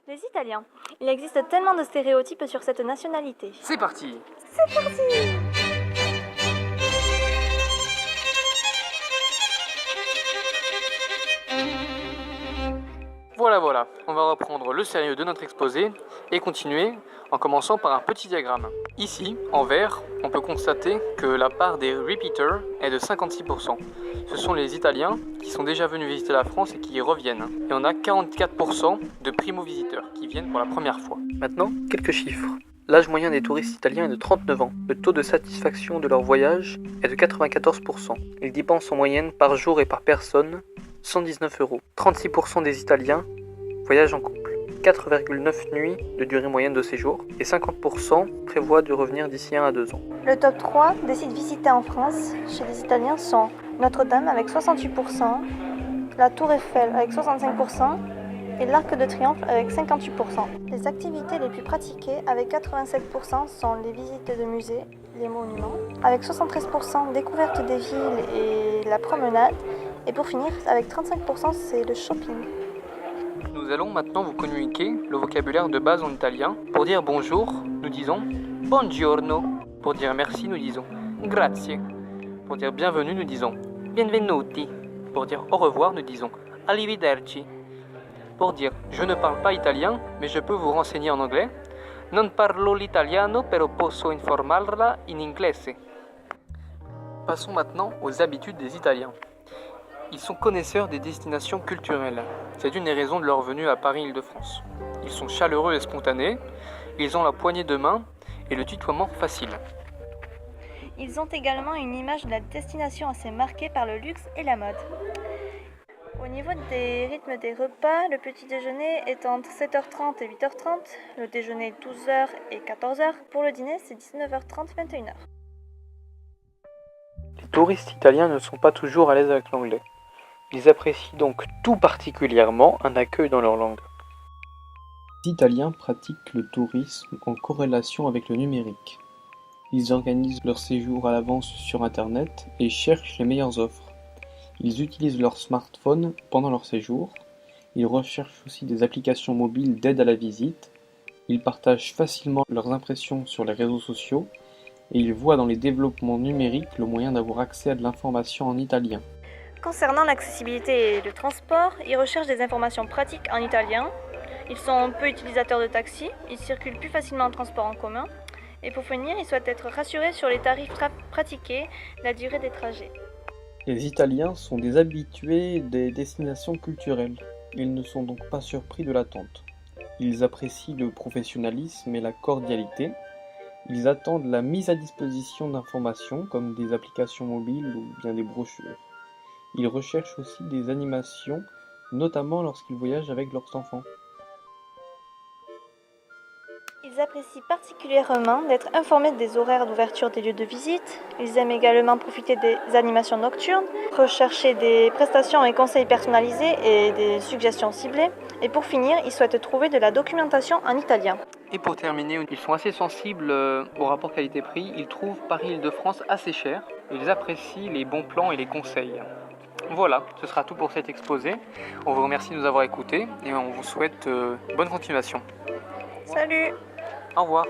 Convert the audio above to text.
Les Italiens. Il existe tellement de stéréotypes sur cette nationalité. C'est parti! C'est parti! Voilà, on va reprendre le sérieux de notre exposé et continuer en commençant par un petit diagramme. Ici, en vert, on peut constater que la part des repeaters est de 56%. Ce sont les Italiens qui sont déjà venus visiter la France et qui y reviennent. Et on a 44% de primo-visiteurs qui viennent pour la première fois. Maintenant, quelques chiffres. L'âge moyen des touristes italiens est de 39 ans. Le taux de satisfaction de leur voyage est de 94%. Ils dépensent en moyenne par jour et par personne 119 €. 36% des Italiens voyagent en couple. 4,9 nuits de durée moyenne de séjour et 50% prévoient de revenir d'ici 1 à 2 ans. Le top 3 des sites visités en France chez les Italiens sont Notre-Dame avec 68%, la Tour Eiffel avec 65% et l'Arc de Triomphe avec 58%. Les activités les plus pratiquées avec 87% sont les visites de musées, les monuments, avec 73% découverte des villes et la promenade. Et pour finir, avec 35%, c'est le shopping. Nous allons maintenant vous communiquer le vocabulaire de base en italien. Pour dire bonjour, nous disons buongiorno. Pour dire merci, nous disons grazie. Pour dire bienvenue, nous disons benvenuti. Pour dire au revoir, nous disons arrivederci. Pour dire je ne parle pas italien, mais je peux vous renseigner en anglais, non parlo l'italiano, però posso informarla in inglese. Passons maintenant aux habitudes des Italiens. Ils sont connaisseurs des destinations culturelles. C'est une des raisons de leur venue à Paris-Île-de-France. Ils sont chaleureux et spontanés, ils ont la poignée de main et le tutoiement facile. Ils ont également une image de la destination assez marquée par le luxe et la mode. Au niveau des rythmes des repas, le petit déjeuner est entre 7h30 et 8h30, le déjeuner 12h et 14h, pour le dîner c'est 19h30 21h. Les touristes italiens ne sont pas toujours à l'aise avec l'anglais. Ils apprécient donc tout particulièrement un accueil dans leur langue. Les Italiens pratiquent le tourisme en corrélation avec le numérique. Ils organisent leur séjour à l'avance sur Internet et cherchent les meilleures offres. Ils utilisent leur smartphone pendant leur séjour. Ils recherchent aussi des applications mobiles d'aide à la visite. Ils partagent facilement leurs impressions sur les réseaux sociaux et ils voient dans les développements numériques le moyen d'avoir accès à de l'information en italien. Concernant l'accessibilité et le transport, ils recherchent des informations pratiques en italien. Ils sont peu utilisateurs de taxi, ils circulent plus facilement en transport en commun. Et pour finir, ils souhaitent être rassurés sur les tarifs pratiqués, la durée des trajets. Les Italiens sont des habitués des destinations culturelles. Ils ne sont donc pas surpris de l'attente. Ils apprécient le professionnalisme et la cordialité. Ils attendent la mise à disposition d'informations comme des applications mobiles ou bien des brochures. Ils recherchent aussi des animations, notamment lorsqu'ils voyagent avec leurs enfants. Ils apprécient particulièrement d'être informés des horaires d'ouverture des lieux de visite. Ils aiment également profiter des animations nocturnes, rechercher des prestations et conseils personnalisés et des suggestions ciblées. Et pour finir, ils souhaitent trouver de la documentation en italien. Et pour terminer, ils sont assez sensibles au rapport qualité-prix. Ils trouvent Paris-Île-de-France assez cher. Ils apprécient les bons plans et les conseils. Voilà, ce sera tout pour cet exposé. On vous remercie de nous avoir écoutés et on vous souhaite bonne continuation. Salut! Au revoir.